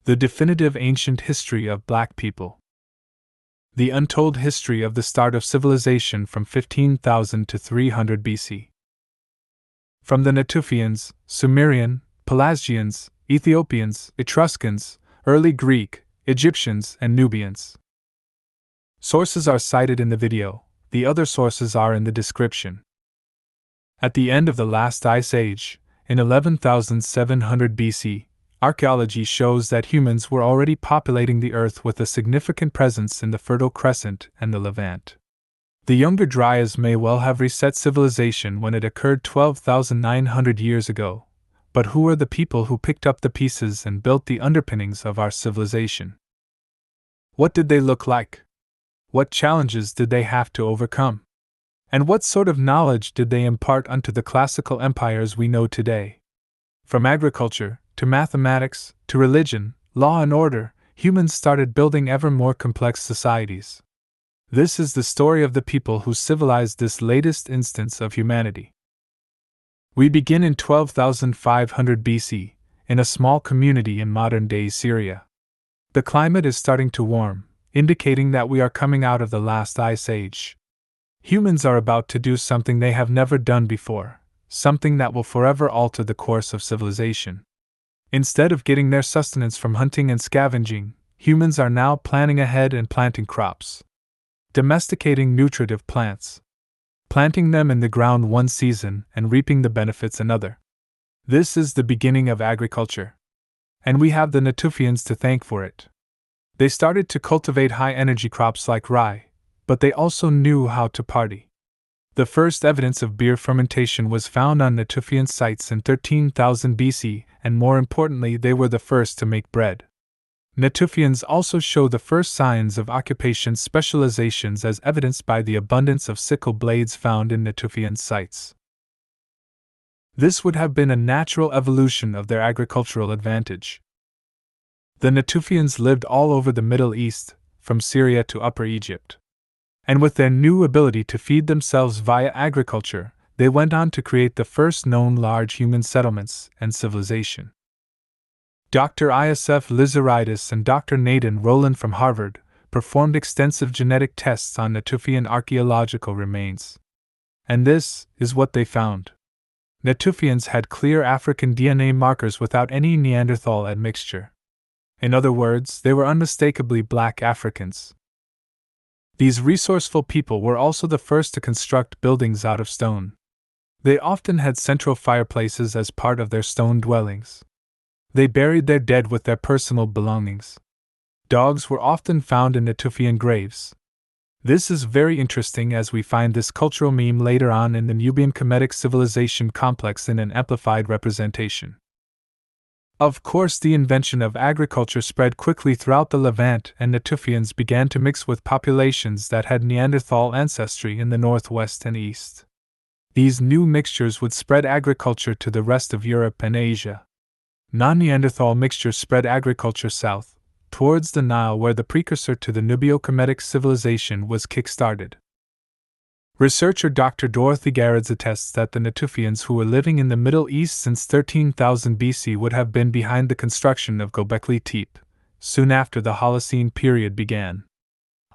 The definitive ancient history of black people. The untold history of the start of civilization from 15,000 to 300 BC. From the Natufians, Sumerian, Pelasgians, Ethiopians, Etruscans, early Greek, Egyptians, and Nubians. Sources are cited in the video, the other sources are in the description. At the end of the last ice age, in 11,700 BC, archaeology shows that humans were already populating the earth with a significant presence in the Fertile Crescent and the Levant. The Younger Dryas may well have reset civilization when it occurred 12,900 years ago, but who are the people who picked up the pieces and built the underpinnings of our civilization? What did they look like? What challenges did they have to overcome? And what sort of knowledge did they impart unto the classical empires we know today? From agriculture, to mathematics, to religion, law and order, humans started building ever more complex societies. This is the story of the people who civilized this latest instance of humanity. We begin in 12,500 BC, in a small community in modern-day Syria. The climate is starting to warm, indicating that we are coming out of the last ice age. Humans are about to do something they have never done before, something that will forever alter the course of civilization. Instead of getting their sustenance from hunting and scavenging, humans are now planning ahead and planting crops. Domesticating nutritive plants. Planting them in the ground one season and reaping the benefits another. This is the beginning of agriculture. And we have the Natufians to thank for it. They started to cultivate high-energy crops like rye, but they also knew how to party. The first evidence of beer fermentation was found on Natufian sites in 13,000 BC, and more importantly, they were the first to make bread. Natufians also show the first signs of occupation specializations as evidenced by the abundance of sickle blades found in Natufian sites. This would have been a natural evolution of their agricultural advantage. The Natufians lived all over the Middle East, from Syria to Upper Egypt. And with their new ability to feed themselves via agriculture, they went on to create the first known large human settlements and civilization. Dr. Isf Lizaridis and Dr. Nathan Rowland from Harvard performed extensive genetic tests on Natufian archaeological remains. And this is what they found. Natufians had clear African DNA markers without any Neanderthal admixture. In other words, they were unmistakably black Africans. These resourceful people were also the first to construct buildings out of stone. They often had central fireplaces as part of their stone dwellings. They buried their dead with their personal belongings. Dogs were often found in Natufian graves. This is very interesting as we find this cultural meme later on in the Nubian Kemetic civilization complex in an amplified representation. Of course, the invention of agriculture spread quickly throughout the Levant, and Natufians began to mix with populations that had Neanderthal ancestry in the northwest and east. These new mixtures would spread agriculture to the rest of Europe and Asia. Non-Neanderthal mixtures spread agriculture south, towards the Nile, where the precursor to the Nubio-Kemetic civilization was kick-started. Researcher Dr. Dorothy Garrett attests that the Natufians who were living in the Middle East since 13,000 BC would have been behind the construction of Göbekli Tepe, soon after the Holocene period began.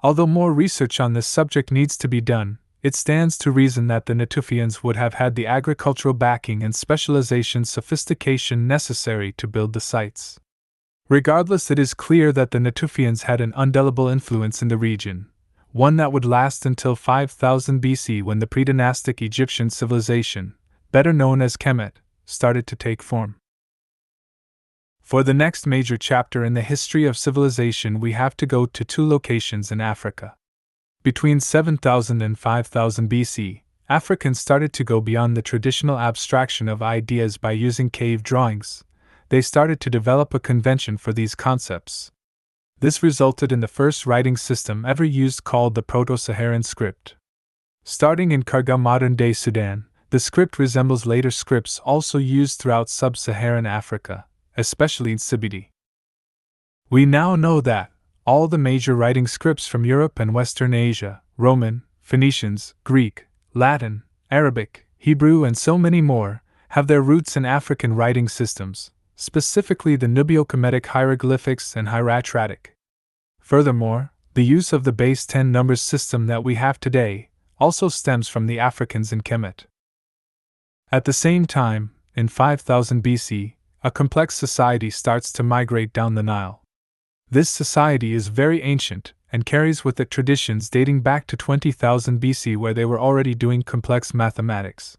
Although more research on this subject needs to be done, it stands to reason that the Natufians would have had the agricultural backing and specialization sophistication necessary to build the sites. Regardless, it is clear that the Natufians had an indelible influence in the region, one that would last until 5000 BC when the pre-dynastic Egyptian civilization, better known as Kemet, started to take form. For the next major chapter in the history of civilization, we have to go to two locations in Africa. Between 7000 and 5000 BC, Africans started to go beyond the traditional abstraction of ideas by using cave drawings. They started to develop a convention for these concepts. This resulted in the first writing system ever used, called the Proto-Saharan script. Starting in Karga, modern-day Sudan, the script resembles later scripts also used throughout sub-Saharan Africa, especially in Sibidi. We now know that all the major writing scripts from Europe and Western Asia, Roman, Phoenicians, Greek, Latin, Arabic, Hebrew, and so many more, have their roots in African writing systems, specifically the Nubio-Kemetic hieroglyphics and hieratic. Furthermore, the use of the base 10 numbers system that we have today also stems from the Africans in Kemet. At the same time, in 5000 BC, a complex society starts to migrate down the Nile. This society is very ancient and carries with it traditions dating back to 20,000 BC, where they were already doing complex mathematics.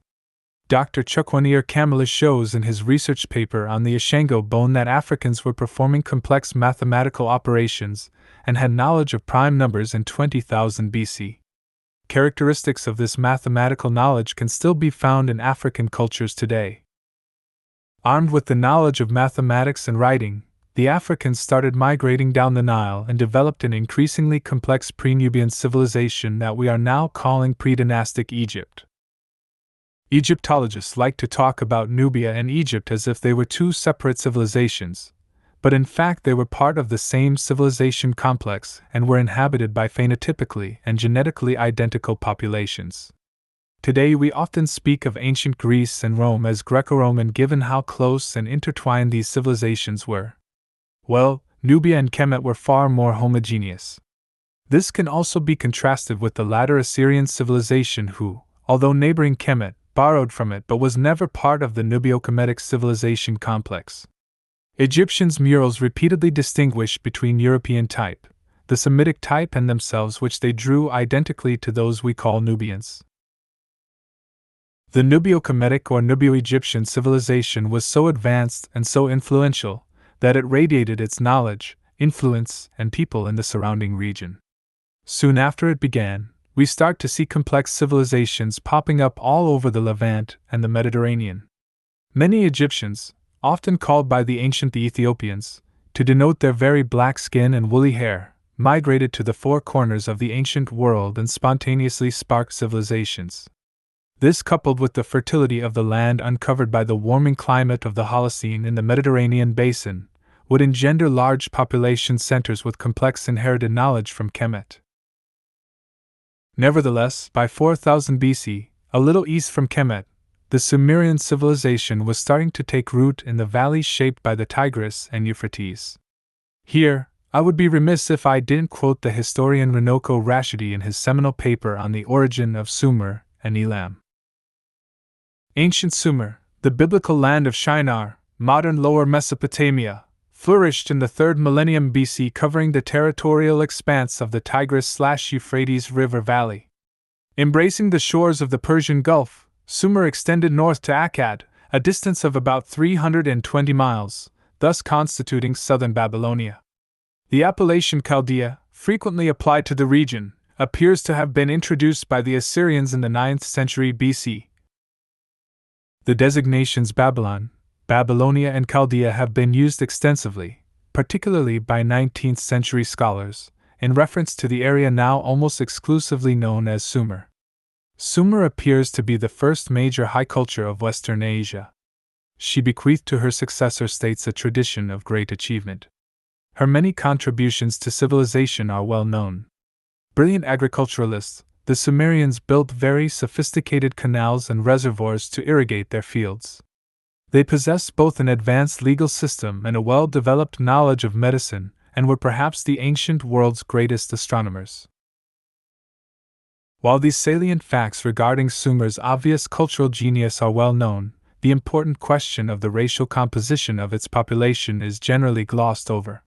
Dr. Chukwunir Kamala shows in his research paper on the Ashango bone that Africans were performing complex mathematical operations and had knowledge of prime numbers in 20,000 BC. Characteristics of this mathematical knowledge can still be found in African cultures today. Armed with the knowledge of mathematics and writing, the Africans started migrating down the Nile and developed an increasingly complex pre-Nubian civilization that we are now calling pre-dynastic Egypt. Egyptologists like to talk about Nubia and Egypt as if they were two separate civilizations, but in fact they were part of the same civilization complex and were inhabited by phenotypically and genetically identical populations. Today we often speak of ancient Greece and Rome as Greco-Roman, given how close and intertwined these civilizations were. Well, Nubia and Kemet were far more homogeneous. This can also be contrasted with the latter Assyrian civilization who, although neighboring Kemet, borrowed from it but was never part of the Nubio-Kemetic civilization complex. Egyptians' murals repeatedly distinguished between European type, the Semitic type, and themselves, which they drew identically to those we call Nubians. The Nubio-Kemetic or Nubio-Egyptian civilization was so advanced and so influential that it radiated its knowledge, influence, and people in the surrounding region. Soon after it began, we start to see complex civilizations popping up all over the Levant and the Mediterranean. Many Egyptians, often called by the ancient the Ethiopians, to denote their very black skin and woolly hair, migrated to the four corners of the ancient world and spontaneously sparked civilizations. This, coupled with the fertility of the land uncovered by the warming climate of the Holocene in the Mediterranean basin, would engender large population centers with complex inherited knowledge from Kemet. Nevertheless, by 4000 BC, a little east from Kemet, the Sumerian civilization was starting to take root in the valleys shaped by the Tigris and Euphrates. Here, I would be remiss if I didn't quote the historian Runoko Rashidi in his seminal paper on the origin of Sumer and Elam. Ancient Sumer, the biblical land of Shinar, modern Lower Mesopotamia, flourished in the 3rd millennium BC, covering the territorial expanse of the Tigris/Euphrates River Valley. Embracing the shores of the Persian Gulf, Sumer extended north to Akkad, a distance of about 320 miles, thus constituting southern Babylonia. The appellation Chaldea, frequently applied to the region, appears to have been introduced by the Assyrians in the 9th century BC. The designations Babylon, Babylonia, and Chaldea have been used extensively, particularly by 19th century scholars, in reference to the area now almost exclusively known as Sumer. Sumer appears to be the first major high culture of Western Asia. She bequeathed to her successor states a tradition of great achievement. Her many contributions to civilization are well known. Brilliant agriculturalists, the Sumerians built very sophisticated canals and reservoirs to irrigate their fields. They possessed both an advanced legal system and a well-developed knowledge of medicine, and were perhaps the ancient world's greatest astronomers. While these salient facts regarding Sumer's obvious cultural genius are well known, the important question of the racial composition of its population is generally glossed over.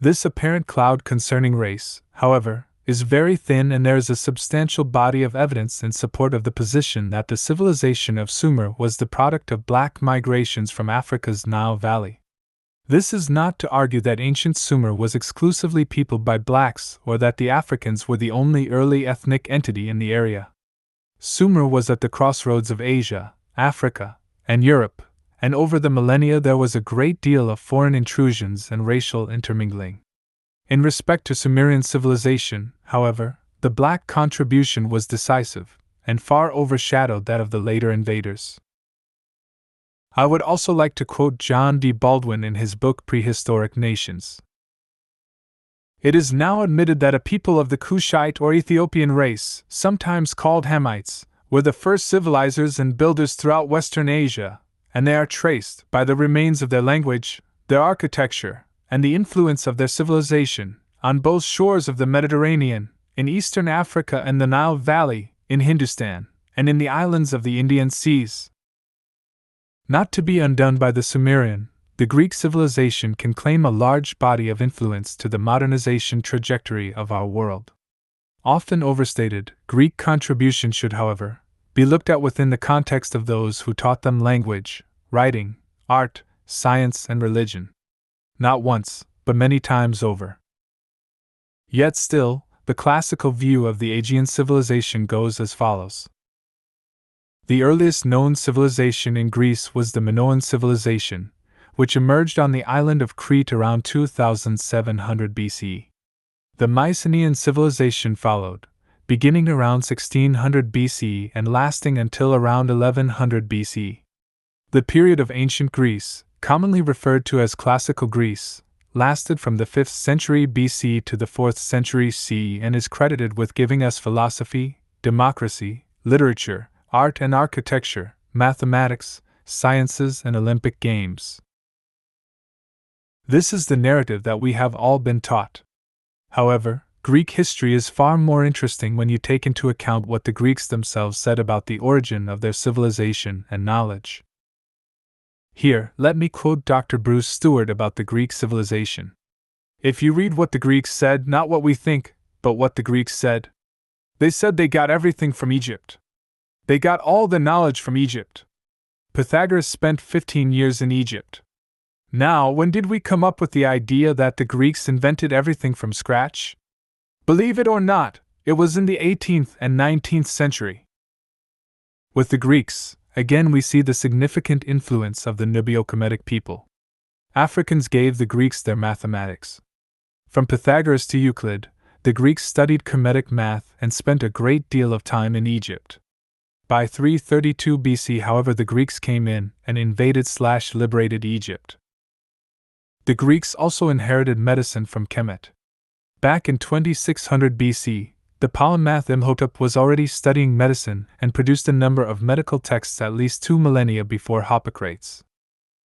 This apparent cloud concerning race, however, is very thin, and there is a substantial body of evidence in support of the position that the civilization of Sumer was the product of black migrations from Africa's Nile Valley. This is not to argue that ancient Sumer was exclusively peopled by blacks or that the Africans were the only early ethnic entity in the area. Sumer was at the crossroads of Asia, Africa, and Europe, and over the millennia there was a great deal of foreign intrusions and racial intermingling. In respect to Sumerian civilization, however, the black contribution was decisive, and far overshadowed that of the later invaders. I would also like to quote John D. Baldwin in his book Prehistoric Nations. It is now admitted that a people of the Kushite or Ethiopian race, sometimes called Hamites, were the first civilizers and builders throughout Western Asia, and they are traced, by the remains of their language, their architecture, and the influence of their civilization, on both shores of the Mediterranean, in eastern Africa and the Nile Valley, in Hindustan, and in the islands of the Indian Seas. Not to be undone by the Sumerian, the Greek civilization can claim a large body of influence to the modernization trajectory of our world. Often overstated, Greek contribution should, however, be looked at within the context of those who taught them language, writing, art, science, and religion. Not once, but many times over. Yet still, the classical view of the Aegean civilization goes as follows. The earliest known civilization in Greece was the Minoan civilization, which emerged on the island of Crete around 2700 BC. The Mycenaean civilization followed, beginning around 1600 BC and lasting until around 1100 BC. The period of ancient Greece, commonly referred to as Classical Greece, lasted from the 5th century BC to the 4th century CE and is credited with giving us philosophy, democracy, literature, art and architecture, mathematics, sciences, and Olympic Games. This is the narrative that we have all been taught. However, Greek history is far more interesting when you take into account what the Greeks themselves said about the origin of their civilization and knowledge. Here, let me quote Dr. Bruce Stewart about the Greek civilization. If you read what the Greeks said, not what we think, but what the Greeks said, they said they got everything from Egypt. They got all the knowledge from Egypt. Pythagoras spent 15 years in Egypt. Now, when did we come up with the idea that the Greeks invented everything from scratch? Believe it or not, it was in the 18th and 19th century. With the Greeks, again we see the significant influence of the Nubio-Kemetic people. Africans gave the Greeks their mathematics. From Pythagoras to Euclid, the Greeks studied Kemetic math and spent a great deal of time in Egypt. By 332 BC, however, the Greeks came in and invaded/liberated Egypt. The Greeks also inherited medicine from Kemet. Back in 2600 BC, the polymath Imhotep was already studying medicine and produced a number of medical texts at least 2 millennia before Hippocrates.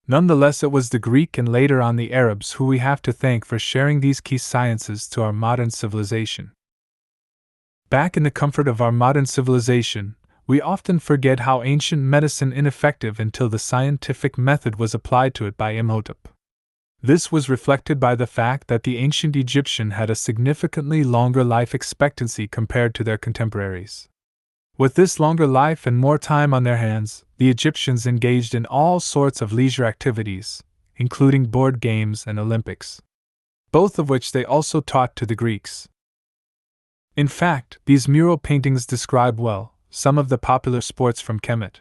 Nonetheless, it was the Greek and later on the Arabs who we have to thank for sharing these key sciences to our modern civilization. Back in the comfort of our modern civilization, we often forget how ancient medicine ineffective until the scientific method was applied to it by Imhotep. This was reflected by the fact that the ancient Egyptian had a significantly longer life expectancy compared to their contemporaries. With this longer life and more time on their hands, the Egyptians engaged in all sorts of leisure activities, including board games and Olympics, both of which they also taught to the Greeks. In fact, these mural paintings describe well some of the popular sports from Kemet.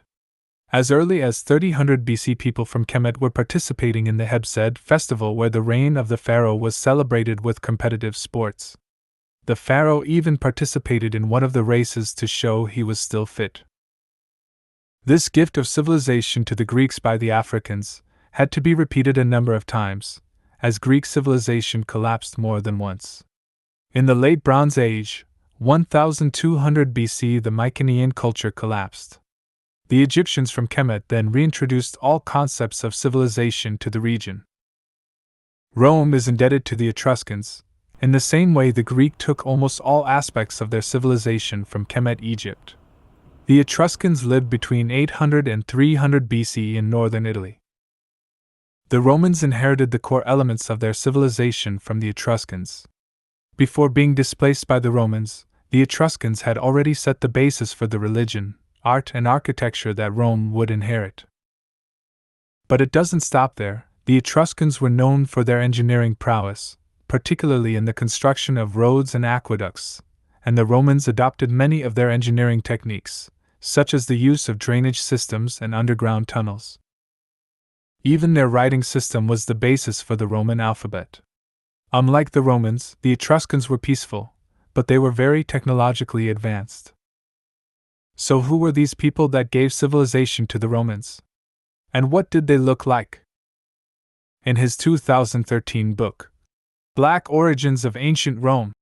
As early as 3000 BC, people from Kemet were participating in the Hebsed festival, where the reign of the pharaoh was celebrated with competitive sports. The pharaoh even participated in one of the races to show he was still fit. This gift of civilization to the Greeks by the Africans had to be repeated a number of times, as Greek civilization collapsed more than once. In the Late Bronze Age, 1200 BC, the Mycenaean culture collapsed. The Egyptians from Kemet then reintroduced all concepts of civilization to the region. Rome is indebted to the Etruscans. In the same way, the Greek took almost all aspects of their civilization from Kemet, Egypt. The Etruscans lived between 800 and 300 BC in northern Italy. The Romans inherited the core elements of their civilization from the Etruscans. Before being displaced by the Romans, the Etruscans had already set the basis for the religion, art, and architecture that Rome would inherit. But it doesn't stop there. The Etruscans were known for their engineering prowess, particularly in the construction of roads and aqueducts, and the Romans adopted many of their engineering techniques, such as the use of drainage systems and underground tunnels. Even their writing system was the basis for the Roman alphabet. Unlike the Romans, the Etruscans were peaceful, but they were very technologically advanced. So who were these people that gave civilization to the Romans? And what did they look like? In his 2013 book, Black Origins of Ancient Rome,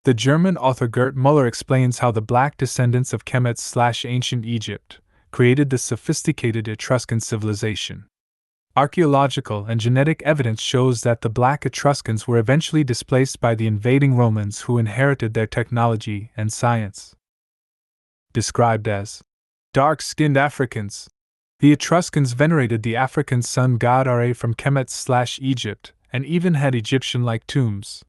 the German author Gert Müller explains how the black descendants of Kemet/ancient Egypt created the sophisticated Etruscan civilization. Archaeological and genetic evidence shows that the Black Etruscans were eventually displaced by the invading Romans who inherited their technology and science. Described as dark-skinned Africans, the Etruscans venerated the African sun god Ra from Kemet/Egypt and even had Egyptian-like tombs.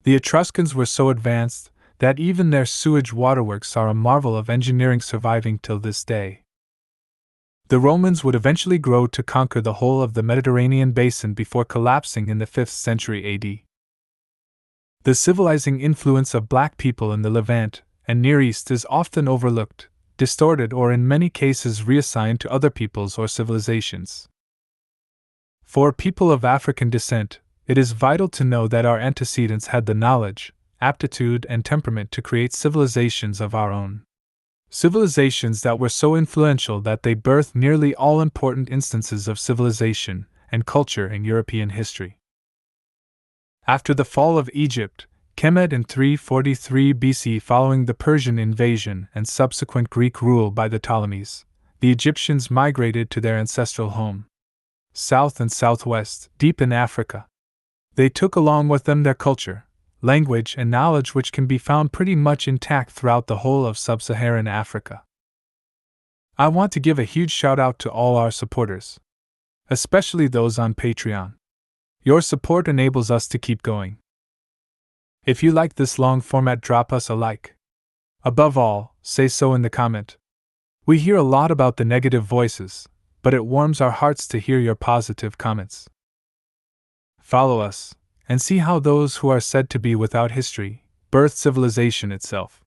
The Etruscans were so advanced that even their sewage waterworks are a marvel of engineering surviving till this day. The Romans would eventually grow to conquer the whole of the Mediterranean basin before collapsing in the 5th century AD. The civilizing influence of Black people in the Levant and Near East is often overlooked, distorted, or in many cases reassigned to other peoples or civilizations. For people of African descent, it is vital to know that our antecedents had the knowledge, aptitude, and temperament to create civilizations of our own. Civilizations that were so influential that they birthed nearly all important instances of civilization and culture in European history. After the fall of Egypt, Kemet in 343 BC, following the Persian invasion and subsequent Greek rule by the Ptolemies, the Egyptians migrated to their ancestral home, south and southwest, deep in Africa. They took along with them their culture, language, and knowledge, which can be found pretty much intact throughout the whole of sub-Saharan Africa. I want to give a huge shout out to all our supporters, especially those on Patreon. Your support enables us to keep going. If you like this long format, drop us a like. Above all, say so in the comment. We hear a lot about the negative voices, but it warms our hearts to hear your positive comments. Follow us, and see how those who are said to be without history birthed civilization itself.